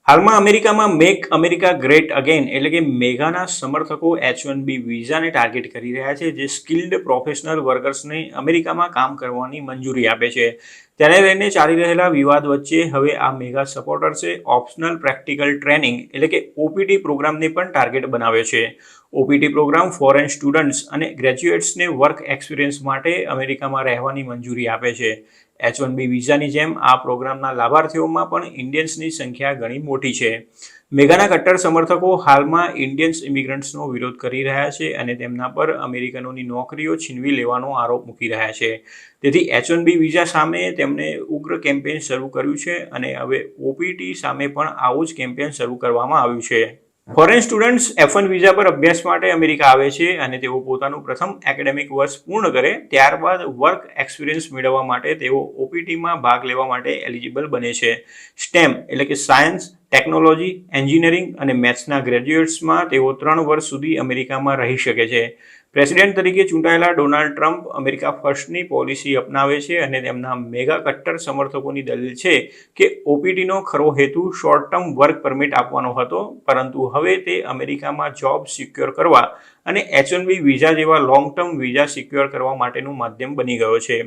હાલમાં અમેરિકામાં make America great again એટલે કે મેગાના સમર્થકો H-1B વિઝાને ટાર્ગેટ કરી રહ્યા છે, જે સ્કિલ્ડ પ્રોફેશનલ વર્કર્સને અમેરિકામાં કામ કરવાની મંજૂરી આપે છે. તેને લઈને ચાલી રહેલા વિવાદ વચ્ચે હવે આ મેગા સપોર્ટર્સે ઓપ્શનલ પ્રેક્ટિકલ ટ્રેનિંગ એટલે કે OPT પ્રોગ્રામને પણ ટાર્ગેટ બનાવ્યો છે. OPT પ્રોગ્રામ ફોરેન સ્ટુડન્ટ્સ અને ગ્રેજ્યુએટ્સને વર્ક એક્સપિરિયન્સ માટે અમેરિકામાં રહેવાની મંજૂરી આપે છે. H-1B વિઝાની જેમ આ પ્રોગ્રામના લાભાર્થીઓમાં પણ ઇન્ડિયન્સની સંખ્યા ઘણી મોટી છે. મેગાના કટ્ટર સમર્થકો હાલમાં ઇન્ડિયન્સ ઇમિગ્રન્ટ્સનો વિરોધ કરી રહ્યા છે અને તેમના પર અમેરિકનોની નોકરીઓ છીનવી લેવાનો આરોપ મૂકી રહ્યા છે. તેથી H-1B વિઝા સામે તેમણે ઉગ્ર કેમ્પેન શરૂ કર્યું છે અને હવે OPT સામે પણ આવું જ કેમ્પેન શરૂ કરવામાં આવ્યું છે. ફોરેન સ્ટુડન્ટ્સ F1 વિઝા પર અભ્યાસ માટે અમેરિકા આવે છે અને તેઓ પોતાનું પ્રથમ એકેડેમિક વર્ષ પૂર્ણ કરે ત્યારબાદ વર્ક એક્સપિરિયન્સ મેળવવા માટે તેઓ OPTમાં ભાગ લેવા માટે એલિજિબલ બને છે. STEM એટલે કે સાયન્સ, ટેકનોલોજી, એન્જિનિયરિંગ અને મેથ્સના ગ્રેજ્યુએટ્સમાં તેઓ 3 વર્ષ સુધી અમેરિકામાં રહી શકે છે. પ્રેસિડેન્ટ તરીકે ચૂંટાયેલા ડોનાલ્ડ ટ્રમ્પ અમેરિકા ફર્સ્ટની પોલિસી અપનાવે છે અને તેમના મેગા કટ્ટર સમર્થકોની દલીલ છે કે OPTનો ખરો હેતુ શોર્ટ ટર્મ વર્ક પરમિટ આપવાનો હતો, પરંતુ હવે તે અમેરિકામાં જોબ સિક્યોર કરવા અને H-1B વિઝા જેવા લોંગ ટર્મ વિઝા સિક્યોર કરવા માટેનું માધ્યમ બની ગયો છે.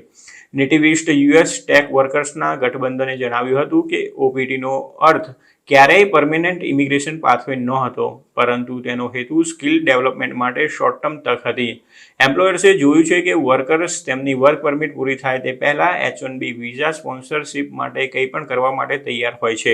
નેટિવિસ્ટ US ટેક વર્કર્સના ગઠબંધને જણાવ્યું હતું કે OPTનો અર્થ ક્યારેય પરમેનન્ટ ઇમિગ્રેશન પાથવે નહોતો, પરંતુ તેનો હેતુ સ્કિલ ડેવલપમેન્ટ માટે શોર્ટ ટર્મ તક હતી. એમ્પ્લોયર્સે જોયું છે કે વર્કર્સ તેમની વર્ક પરમિટ પૂરી થાય તે પહેલાં H-1B વિઝા સ્પોન્સરશિપ માટે કંઈ પણ કરવા માટે તૈયાર હોય છે.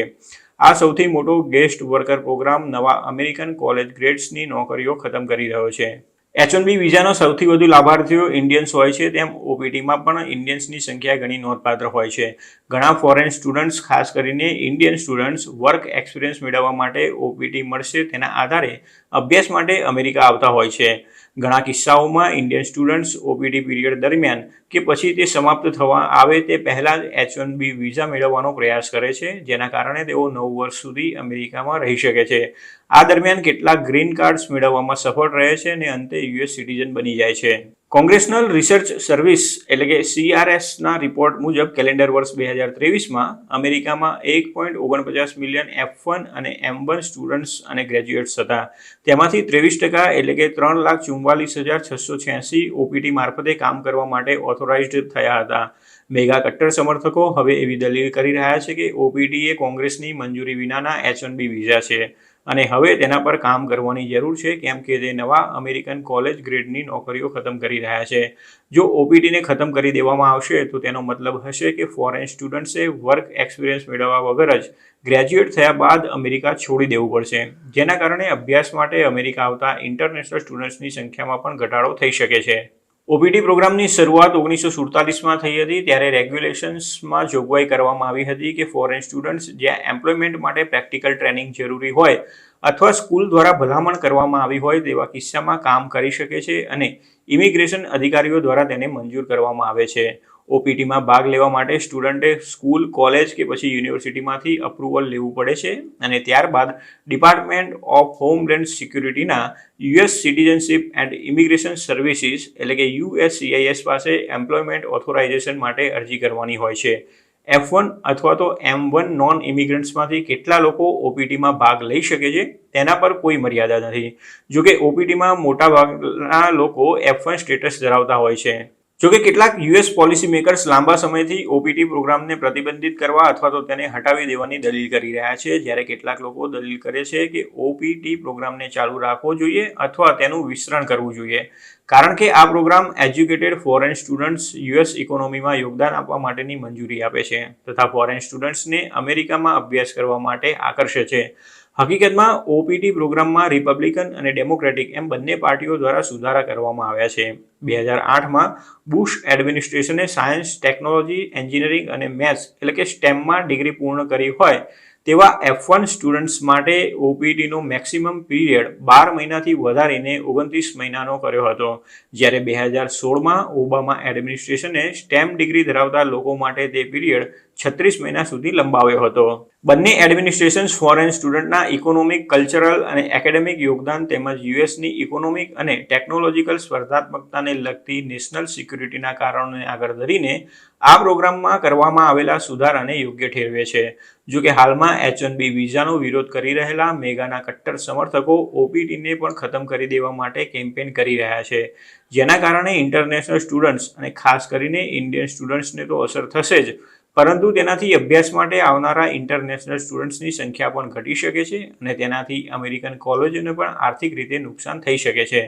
આ સૌથી મોટો ગેસ્ટ વર્કર પ્રોગ્રામ નવા અમેરિકન કોલેજ ગ્રેડ્સની નોકરીઓ ખતમ કરી રહ્યો છે. H-1B વિઝાનો સૌથી વધુ લાભાર્થીઓ ઇન્ડિયન્સ હોય છે, તેમ OPTમાં પણ ઇન્ડિયન્સની સંખ્યા ઘણી નોંધપાત્ર હોય છે. ઘણા ફોરેન સ્ટુડન્ટ્સ, ખાસ કરીને ઇન્ડિયન સ્ટુડન્ટ્સ, વર્ક એક્સપિરિયન્સ મેળવવા માટે OPT મળશે તેના આધારે અભ્યાસ માટે અમેરિકા આવતા હોય છે. ઘણા કિસ્સાઓમાં ઇન્ડિયન સ્ટુડન્ટ્સ OPT પીરિયડ દરમિયાન કે પછી તે સમાપ્ત થવા આવે તે પહેલાં જ H-1B વિઝા મેળવવાનો પ્રયાસ કરે છે, જેના કારણે તેઓ 9 વર્ષ સુધી અમેરિકામાં રહી શકે છે. આ દરમિયાન કેટલાક ગ્રીન કાર્ડ્સ મેળવવામાં સફળ રહે છે અને અંતે US સિટીઝન બની જાય છે. કોંગ્રેશનલ રિસર્ચ સર્વિસ એટલે કે CRSના રિપોર્ટ મુજબ કેલેન્ડર વર્ષ 2023માં અમેરિકામાં 1.49 મિલિયન F1 અને M1 સ્ટુડન્ટ્સ અને ગ્રેજ્યુએટ્સ હતા. તેમાંથી 23% એટલે કે 3,44,686 OPT મારફતે કામ કરવા માટે ઓથોરાઇઝ્ડ થયા હતા. મેગા કટ્ટર સમર્થકો હવે એવી દલીલ કરી રહ્યા છે કે OPT એ કોંગ્રેસની મંજૂરી વિનાના H-1B વિઝા છે અને હવે તેના પર કામ કરવાની જરૂર છે, કેમ કે તે નવા અમેરિકન કોલેજ ગ્રેડની નોકરીઓ ખતમ કરી રહ્યા છે. જો OPTને ખતમ કરી દેવામાં આવશે તો તેનો મતલબ હશે કે ફોરેન સ્ટુડન્ટ્સે વર્ક એક્સપિરિયન્સ મેળવવા વગર જ ગ્રેજ્યુએટ થયા બાદ અમેરિકા છોડી દેવું પડશે, જેના કારણે અભ્યાસ માટે અમેરિકા આવતા ઇન્ટરનેશનલ સ્ટુડન્ટ્સની સંખ્યામાં પણ ઘટાડો થઈ શકે છે. OPT પ્રોગ્રામની શરૂઆત 1947માં થઈ હતી. ત્યારે રેગ્યુલેશન્સમાં જોગવાઈ કરવામાં આવી હતી કે ફોરેન સ્ટુડન્ટ્સ જ્યાં એમ્પ્લોયમેન્ટ માટે પ્રેક્ટિકલ ટ્રેનિંગ જરૂરી હોય અથવા સ્કૂલ દ્વારા ભલામણ કરવામાં આવી હોય તેવા કિસ્સામાં કામ કરી શકે છે અને ઇમિગ્રેશન અધિકારીઓ દ્વારા તેને મંજૂર કરવામાં આવે છે. OPTમાં ભાગ લેવા માટે સ્ટુડન્ટે સ્કૂલ, કોલેજ કે પછી યુનિવર્સિટીમાંથી અપ્રુવલ લેવું પડે છે અને ત્યારબાદ ડિપાર્ટમેન્ટ ઓફ હોમલેન્ડ સિક્યુરિટીના US citizenship and immigration services એટલે કે USCIS પાસે એમ્પ્લોયમેન્ટ ઓથોરાઇઝેશન માટે અરજી કરવાની હોય છે. F1 અથવા તો M1 નોન ઇમિગ્રન્ટ્સમાંથી કેટલા લોકો OPTમાં ભાગ લઈ શકે છે તેના પર કોઈ મર્યાદા નથી. જોકે OPTમાં મોટાભાગના લોકો F1 સ્ટેટસ ધરાવતા હોય છે. જોકે કેટલાક US પોલિસી મેકર્સ લાંબા સમયથી OPT પ્રોગ્રામને પ્રતિબંધિત કરવા અથવા તો તેને હટાવી દેવાની દલીલ કરી રહ્યા છે, જ્યારે કેટલાક લોકો દલીલ કરે છે કે OPT પ્રોગ્રામને ચાલુ રાખવો જોઈએ અથવા તેનું વિસ્તરણ કરવું જોઈએ, કારણ કે આ program educated foreign students US ઇકોનોમીમાં યોગદાન આપવા માટેની મંજૂરી આપે છે તથા ફોરેન સ્ટુડન્ટ્સને અમેરિકામાં અભ્યાસ કરવા માટે આકર્ષે છે. હકીકતમાં OPT પ્રોગ્રામમાં રિપબ્લિકન અને ડેમોક્રેટિક એમ બંને પાર્ટીઓ દ્વારા સુધારા કરવામાં આવ્યા છે. 2008માં બુશ એડમિનિસ્ટ્રેશને સાયન્સ, ટેકનોલોજી, એન્જિનિયરિંગ અને મેથ્સ એટલે કે STEMમાં ડિગ્રી પૂર્ણ કરી હોય તેવા F1 સ્ટુડન્ટ્સ માટે OPTનો મેક્સિમમ પીરિયડ 12 મહિનાથી વધારીને 29 મહિનાનો કર્યો હતો, જ્યારે 2016માં ઓબામા એડમિનિસ્ટ્રેશને STEM ડિગ્રી ધરાવતા લોકો માટે તે પીરિયડ 36 મહિના સુધી લંબાવ્યો હતો. બંને એડમિનિસ્ટ્રેશન્સ ફોરેન સ્ટુડન્ટના ઇકોનોમિક, કલ્ચરલ અને એકેડેમિક યોગદાન તેમજ યુએસની ઇકોનોમિક અને ટેકનોલોજીકલ સ્પર્ધાત્મકતાને લગતી નેશનલ સિક્યુરિટીના કારણોને આગળ ધરીને આ પ્રોગ્રામમાં કરવામાં આવેલા સુધારાને યોગ્ય ઠેરવે છે. જો કે હાલમાં H-1B વિઝાનો વિરોધ કરી રહેલા મેગાના કટ્ટર સમર્થકો OPTને પણ ખતમ કરી દેવા માટે કેમ્પેન કરી રહ્યા છે, જેના કારણે ઇન્ટરનેશનલ સ્ટુડન્ટ્સ અને ખાસ કરીને ઇન્ડિયન સ્ટુડન્ટ્સને તો અસર થશે જ, પરંતુ તેનાથી અભ્યાસ માટે આવનારા ઇન્ટરનેશનલ સ્ટુડન્ટ્સની સંખ્યા પણ ઘટી શકે છે અને તેનાથી અમેરિકન કોલેજોને પણ આર્થિક રીતે નુકસાન થઈ શકે છે.